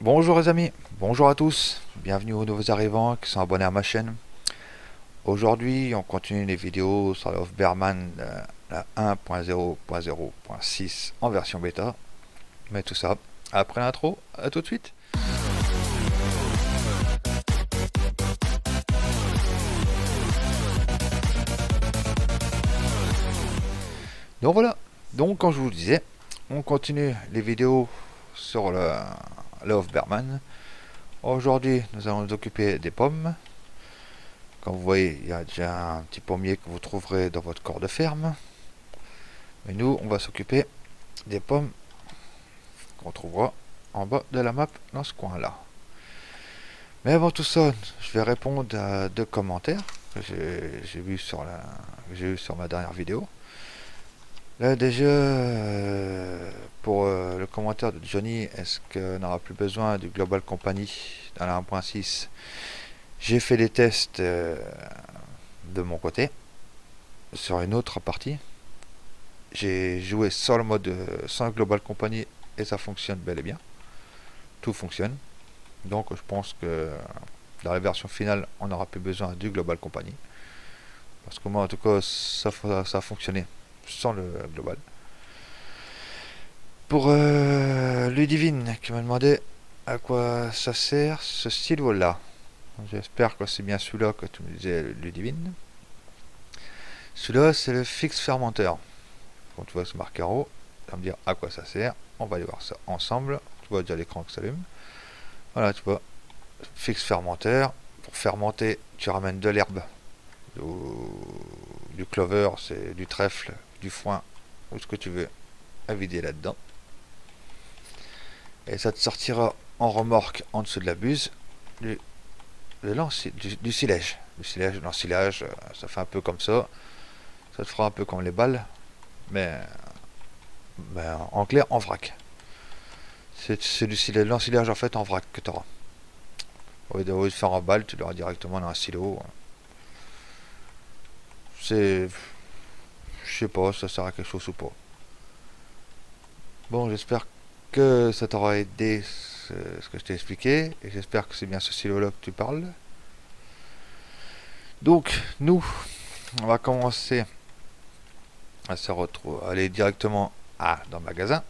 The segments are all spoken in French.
Bonjour les amis, bonjour à tous, bienvenue aux nouveaux arrivants qui sont abonnés à ma chaîne. Aujourd'hui on continue les vidéos sur la Hofberman la 1.0.0.6 en version bêta. Mais tout ça, après l'intro, à tout de suite. Donc voilà, donc comme je vous le disais, on continue les vidéos sur la Hofberman. Aujourd'hui nous allons nous occuper des pommes. Comme vous voyez, il y a déjà un petit pommier que vous trouverez dans votre corps de ferme. Mais nous, on va s'occuper des pommes qu'on trouvera en bas de la map dans ce coin-là. Mais avant tout ça, je vais répondre à deux commentaires que j'ai vu sur ma dernière vidéo. Là déjà, pour le commentaire de Johnny, est-ce qu'on n'aura plus besoin du Global Company dans la 1.6? J'ai fait des tests de mon côté sur une autre partie. J'ai joué sans le mode sans Global Company et ça fonctionne bel et bien. Tout fonctionne. Donc je pense que dans la version finale, on n'aura plus besoin du Global Company. Parce que moi en tout cas, ça a fonctionné sans le Global. Pour Ludivine qui m'a demandé à quoi ça sert ce stylo là. J'espère que c'est bien celui-là que tu me disais, Ludivine. Celui-là, c'est le fixe fermenteur. Quand tu vois ce marqueur haut, tu vas me dire à quoi ça sert. On va aller voir ça ensemble. Tu vois déjà l'écran qui s'allume. Voilà, tu vois, fixe fermenteur. Pour fermenter, tu ramènes de l'herbe, du clover, c'est du trèfle, du foin, ou ce que tu veux à vider là-dedans. Et ça te sortira en remorque en dessous de la buse du silage. L'ensilage, ça fait un peu comme ça. Ça te fera un peu comme les balles, mais en clair, en vrac. C'est de l'ensilage en fait en vrac que tu auras. Au lieu de faire en balle, tu l'auras directement dans un silo. Je sais pas, ça sert à quelque chose ou pas. Bon, j'espère que ça t'aura aidé ce que je t'ai expliqué, et j'espère que c'est bien ce silo-là que tu parles. Donc, nous, on va commencer à se retrouver, aller directement dans le magasin,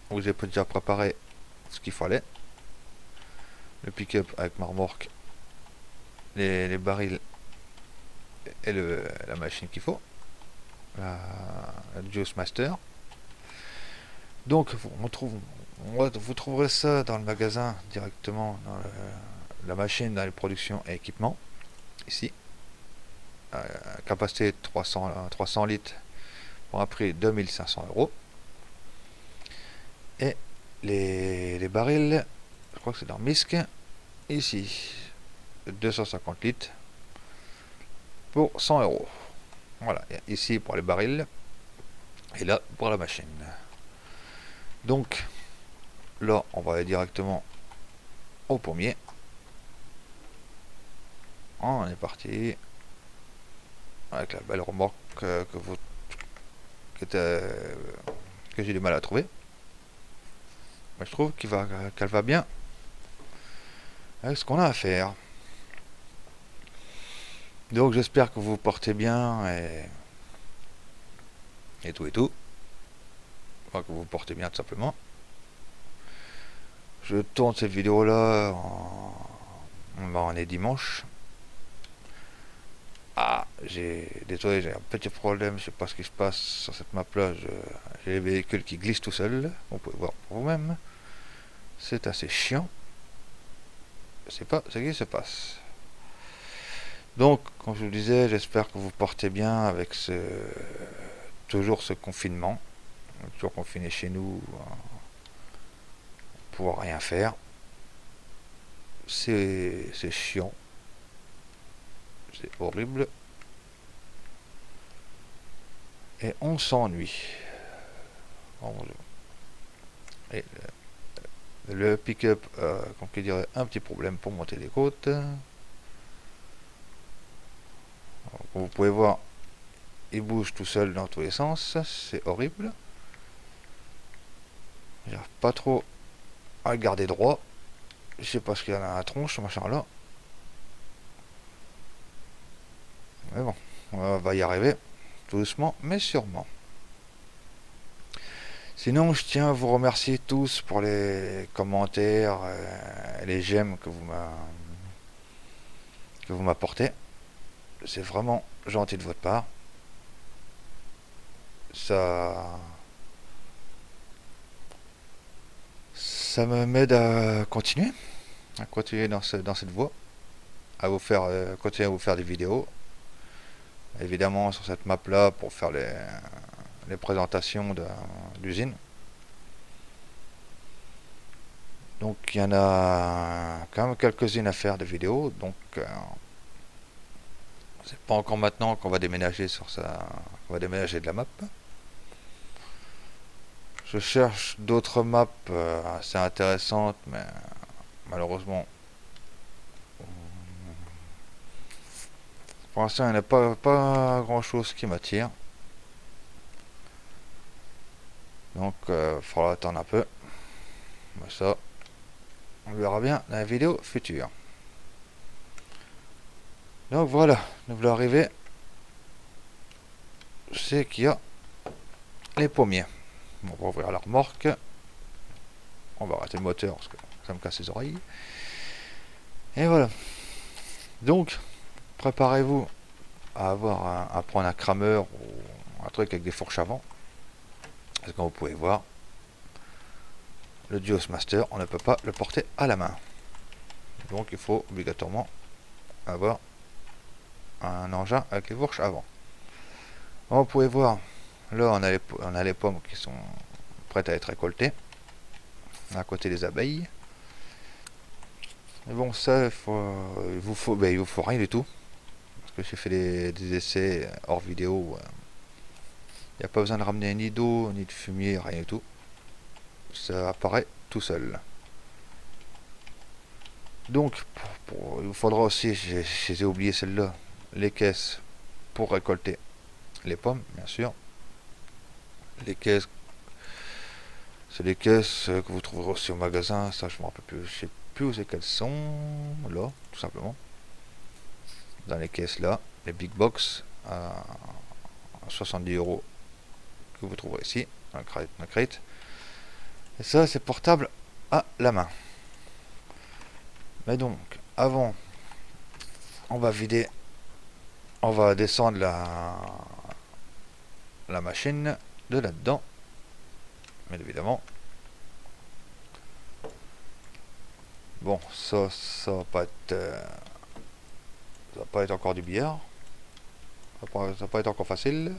où j'ai déjà préparé ce qu'il fallait. Le pick-up avec ma remorque, les barils et la machine qu'il faut, la Juice Master. Donc vous trouverez ça dans le magasin directement, dans la machine, dans les productions et équipements, ici. Capacité 300 litres pour un prix de 2500 euros. Et les barils, je crois que c'est dans Misk, ici, 250 litres pour 100 euros. Voilà, ici pour les barils et là pour la machine. Donc là, on va aller directement au pommier. On est parti avec la belle remorque que j'ai du mal à trouver. Mais je trouve qu'elle va bien avec ce qu'on a à faire. Donc j'espère que vous vous portez bien et tout. Enfin, que vous vous portez bien tout simplement. Je tourne cette vidéo là on est dimanche. Désolé, j'ai un petit problème, je sais pas ce qui se passe sur cette map là. J'ai les véhicules qui glissent tout seuls, vous pouvez voir pour vous-même. C'est assez chiant. Je sais pas ce qui se passe. Donc, comme je vous le disais, j'espère que vous portez bien avec toujours ce confinement. On est toujours confiné chez nous, pour rien faire. C'est chiant. C'est horrible. Et on s'ennuie. Et le pick-up, comme je dirais, un petit problème pour monter les côtes. Alors, comme vous pouvez voir, il bouge tout seul dans tous les sens. C'est horrible. J'arrive pas trop à le garder droit. Je sais pas ce qu'il y a dans la tronche, ce machin là. Mais bon, on va y arriver. Tout doucement, mais sûrement. Sinon, je tiens à vous remercier tous pour les commentaires et les j'aime que vous m'apportez. C'est vraiment gentil de votre part. Ça me m'aide à continuer dans cette voie, à vous faire continuer à vous faire des vidéos. Évidemment sur cette map là pour faire les présentations d'usine. Donc il y en a quand même quelques-unes à faire de vidéos. Donc c'est pas encore maintenant qu'on va déménager qu'on va déménager de la map. Je cherche d'autres maps assez intéressantes, mais malheureusement, pour l'instant, il n'y a pas grand chose qui m'attire. Donc, il faudra attendre un peu. Mais ça, on verra bien dans la vidéo future. Donc voilà, nous voulons arriver. Je sais qu'il y a les pommiers. On va ouvrir la remorque. On va arrêter le moteur parce que ça me casse les oreilles. Et voilà. Donc, préparez-vous à prendre un crameur ou un truc avec des fourches avant. Parce que comme vous pouvez voir, le Duos Master, on ne peut pas le porter à la main. Donc il faut obligatoirement avoir un engin avec les fourches avant. Comme vous pouvez voir, là on a les pommes qui sont prêtes à être récoltées. À côté des abeilles. Mais bon, ça, il vous faut rien du tout. Parce que j'ai fait des essais hors vidéo. Il n'y a pas besoin de ramener ni d'eau, ni de fumier, rien du tout. Ça apparaît tout seul. Donc, il vous faudra aussi, j'ai oublié celle-là, les caisses pour récolter les pommes, bien sûr. Les caisses, c'est les caisses que vous trouverez aussi au magasin. Ça, je me rappelle plus, je sais plus où c'est qu'elles sont. Là, tout simplement. Dans les caisses là, les big box à 70 € que vous trouverez ici, dans le crate. Et ça, c'est portable à la main. Mais donc, avant, on va vider, on va descendre la machine de là-dedans. Bien évidemment. Bon, ça va pas être, ça va pas être encore du billard. Ça va pas être encore facile.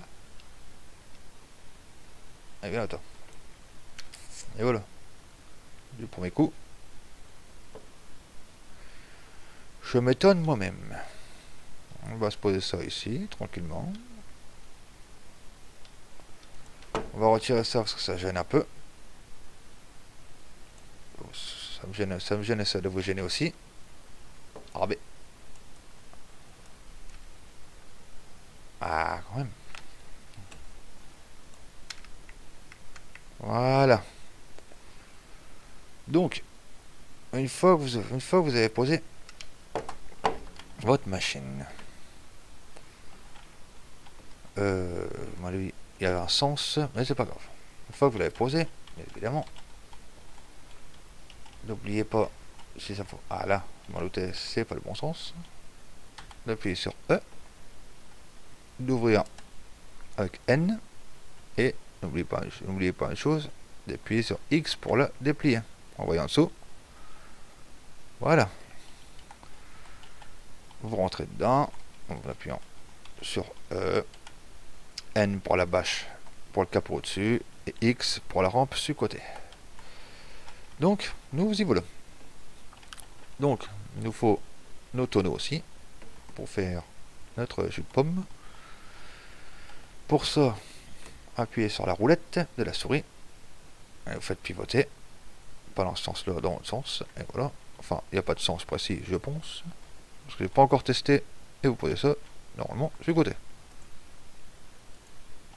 Et bien, attends. Et voilà. Du premier coup. Je m'étonne moi-même. On va se poser ça ici, tranquillement. On va retirer ça parce que ça gêne un peu. Ça me gêne et ça de vous gêner aussi. Ah ben. Ah, quand même. Voilà. Donc, une fois que vous avez posé votre machine, il y a un sens, mais c'est pas grave. Une fois que vous l'avez posé, bien évidemment, n'oubliez pas, si ça faut, ah là, je m'en doutais, c'est pas le bon sens, d'appuyer sur E, d'ouvrir avec N, et n'oubliez pas une chose, d'appuyer sur X pour la déplier. En voyant en dessous, voilà. Vous rentrez dedans, en appuyant sur E, N pour la bâche, pour le capot au-dessus, et X pour la rampe sur le côté. Donc, nous y voilà. Donc, il nous faut nos tonneaux aussi, pour faire notre jus de pomme. Pour ça, appuyez sur la roulette de la souris, et vous faites pivoter, pas dans ce sens-là, dans l'autre sens, et voilà. Enfin, il n'y a pas de sens précis, je pense, parce que je n'ai pas encore testé, et vous posez ça, normalement, sur le côté.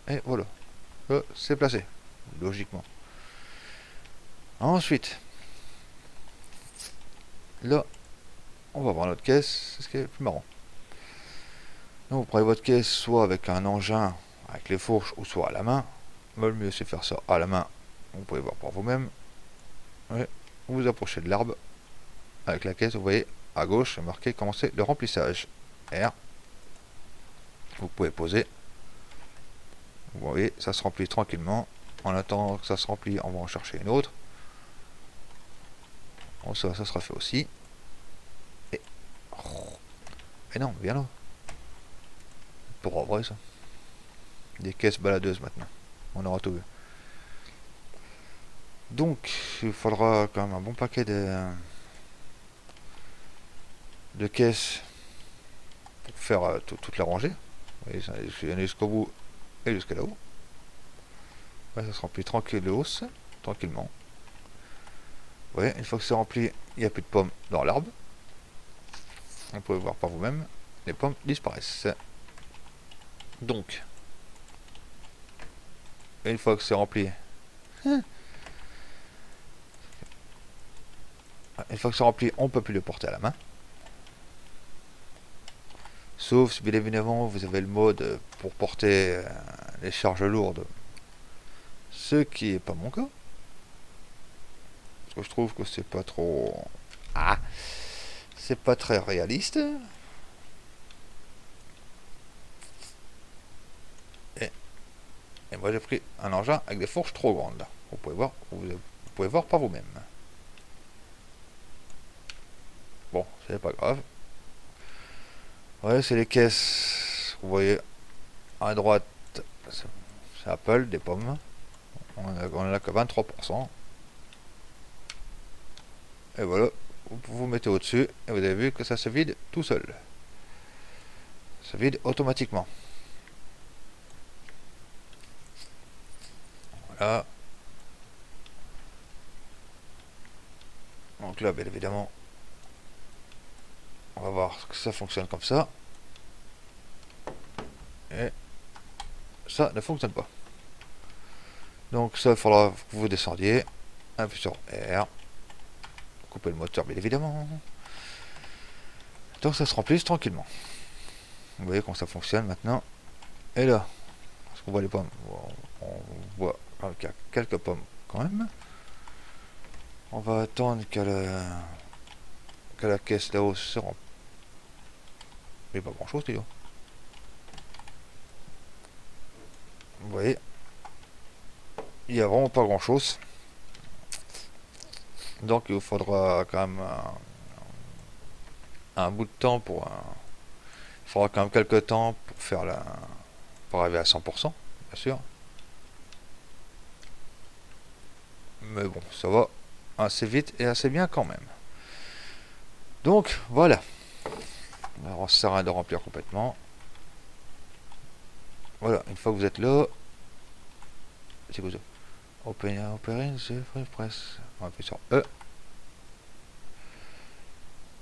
Et voilà, c'est placé, logiquement. Ensuite, là, on va voir notre caisse, c'est ce qui est plus marrant. Donc vous prenez votre caisse soit avec un engin, avec les fourches, ou soit à la main. Mais le mieux c'est faire ça à la main, vous pouvez voir par vous-même. Ouais. Vous vous approchez de l'arbre, avec la caisse, vous voyez, à gauche, c'est marqué commencer le remplissage. R. Vous pouvez poser. Vous voyez, ça se remplit tranquillement. En attendant que ça se remplit, on va en chercher une autre. Bon, ça sera fait aussi. Et... oh. Et non, viens là. Pour vrai ça. Des caisses baladeuses maintenant. On aura tout vu. Donc, il faudra quand même un bon paquet de caisses pour faire toute la rangée. Vous voyez, ça en est jusqu'au bout et jusqu'à là-haut. Ouais, ça se remplit tranquillement. Vous voyez, une fois que c'est rempli, il n'y a plus de pommes dans l'arbre. Vous pouvez voir par vous-même, les pommes disparaissent. Donc, une fois que c'est rempli, on ne peut plus le porter à la main. Sauf si bien évidemment vous avez le mode pour porter les charges lourdes. Ce qui est pas mon cas. Parce que je trouve que c'est pas trop... Ah, c'est pas très réaliste. Et moi j'ai pris un engin avec des fourches trop grandes. Vous pouvez voir par vous-même. Bon, c'est pas grave. Ouais, c'est les caisses. Vous voyez, à droite, c'est Apple, des pommes. On a que 23%. Et voilà, vous mettez au-dessus et vous avez vu que ça se vide tout seul. Ça se vide automatiquement. Voilà. Donc là, bien évidemment, on va voir que ça fonctionne comme ça. Et ça ne fonctionne pas. Donc ça, il faudra que vous descendiez. Appuyez sur R. Couper le moteur, bien évidemment. Donc ça se remplisse tranquillement. Vous voyez comment ça fonctionne maintenant. Et là, parce qu'on voit les pommes, on voit qu'il y a quelques pommes quand même. On va attendre que la caisse là-haut se remplisse. Mais pas grand chose, dis donc. Vous voyez, il n'y a vraiment pas grand chose. Donc il vous faudra quand même un bout de temps pour... il faudra quand même quelques temps pour faire pour arriver à 100%, bien sûr. Mais bon, ça va assez vite et assez bien quand même. Donc voilà. Alors, ça sert à rien de remplir complètement. Voilà, une fois que vous êtes là, c'est quoi ça? Open press. On va appuyer sur E.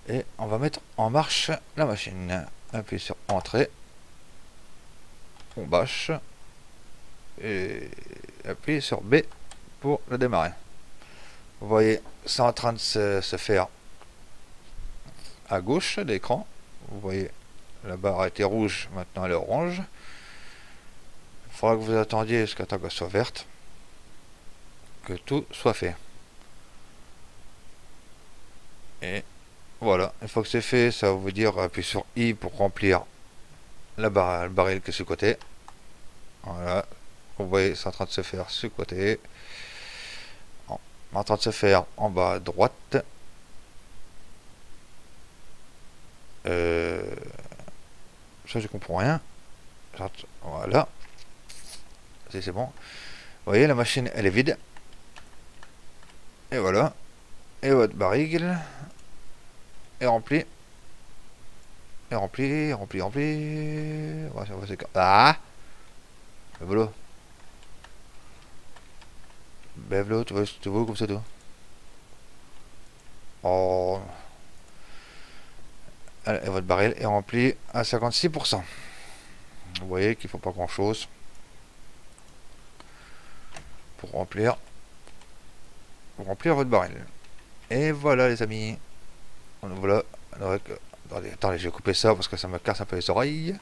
Et on va mettre en marche la machine. Appuyez sur Entrée. On bâche. Et appuyez sur B pour le démarrer. Vous voyez, c'est en train de se faire à gauche de l'écran. Vous voyez, la barre était rouge, maintenant elle est orange. Il faudra que vous attendiez jusqu'à temps qu'elle soit verte. Que tout soit fait. Et voilà, une fois que c'est fait, ça va vous dire appuyez sur I pour remplir le baril que ce côté. Voilà, vous voyez, c'est en train de se faire ce côté. En train de se faire en bas à droite. Ça, je comprends rien. Voilà. C'est bon. Vous voyez, la machine, elle est vide. Et voilà. Et votre baril est rempli. Et rempli. Ah! Ben voilà. Ben voilà, tu vois comme ça, toi. Oh. Et votre baril est rempli à 56%. Vous voyez qu'il ne faut pas grand chose pour remplir votre baril. Et voilà les amis. Voilà. Attendez, je vais couper ça parce que ça me casse un peu les oreilles.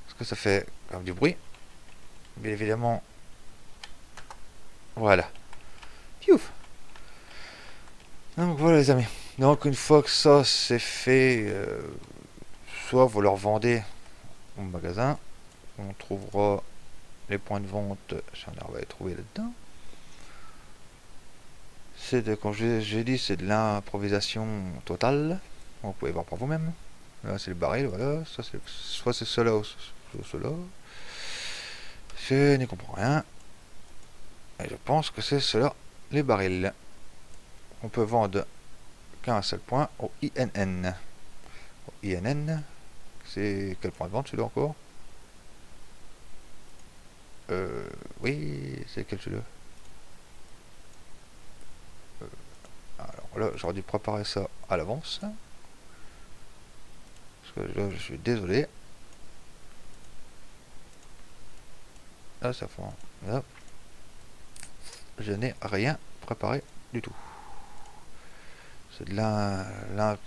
Parce que ça fait comme du bruit. Bien évidemment. Voilà. Piouf. Donc voilà les amis. Donc une fois que ça c'est fait, soit vous leur vendez au magasin. On trouvera les points de vente. Si on arrive à les trouver là-dedans. C'est de, comme j'ai dit, c'est de l'improvisation totale. Vous pouvez voir par vous-même. Là c'est le baril, voilà. Ça, soit c'est cela ou cela. Je n'y comprends rien. Et je pense que c'est cela, les barils. On peut vendre qu'un seul point au INN. Au INN, c'est quel point de vente celui-là encore? Oui, c'est quel celui-là? Alors là, j'aurais dû préparer ça à l'avance. Parce que là, je suis désolé. Là, ça fait... Là, je n'ai rien préparé du tout. C'est de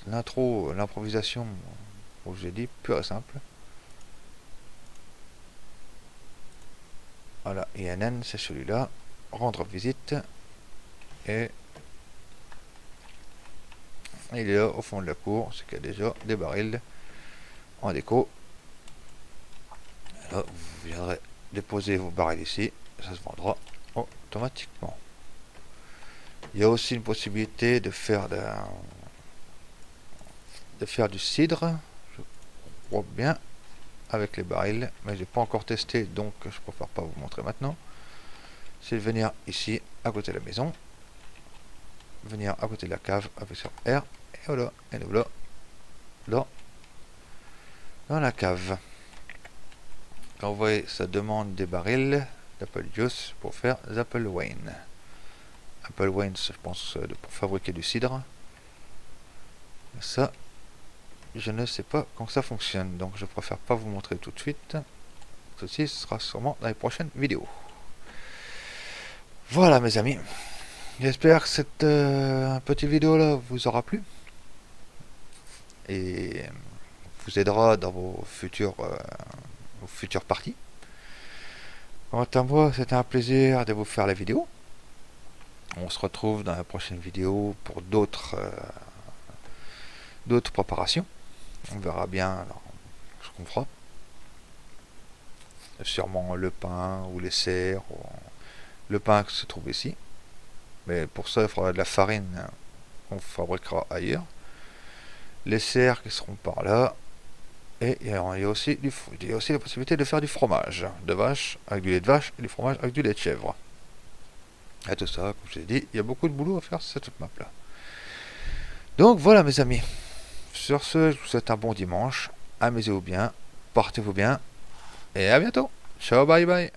l'intro, l'improvisation, comme je l'ai dit, pure et simple. Voilà, INN, c'est celui-là. Rendre visite. Et il est là au fond de la cour, c'est qu'il y a déjà des barils en déco. Là, vous viendrez déposer vos barils ici, ça se vendra automatiquement. Il y a aussi une possibilité de faire du cidre, je crois bien, avec les barils, mais j'ai pas encore testé, donc je préfère pas vous montrer maintenant. C'est de venir ici, à côté de la maison, venir à côté de la cave, avec sur R, et voilà, et nous voilà, là, dans la cave. Quand vous voyez, ça demande des barils d'Apple Juice pour faire des Apple Wine. Apple Wine, je pense, pour fabriquer du cidre. Ça, je ne sais pas comment ça fonctionne, donc je préfère pas vous montrer tout de suite. Ceci sera sûrement dans les prochaines vidéos. Voilà mes amis, j'espère que cette petite vidéo là vous aura plu et vous aidera dans vos futures parties. Quant à moi, c'était un plaisir de vous faire la vidéo. On se retrouve dans la prochaine vidéo pour d'autres préparations. On verra bien ce qu'on fera. Sûrement le pain ou les serres. Le pain qui se trouve ici. Mais pour ça, il faudra de la farine qu'on fabriquera ailleurs. Les serres qui seront par là. Et il y a aussi la possibilité de faire du fromage de vache avec du lait de vache et du fromage avec du lait de chèvre. Et tout ça, comme je l'ai dit, il y a beaucoup de boulot à faire sur cette map là. Donc voilà mes amis. Sur ce, je vous souhaite un bon dimanche. Amusez-vous bien, portez-vous bien. Et à bientôt. Ciao, bye bye.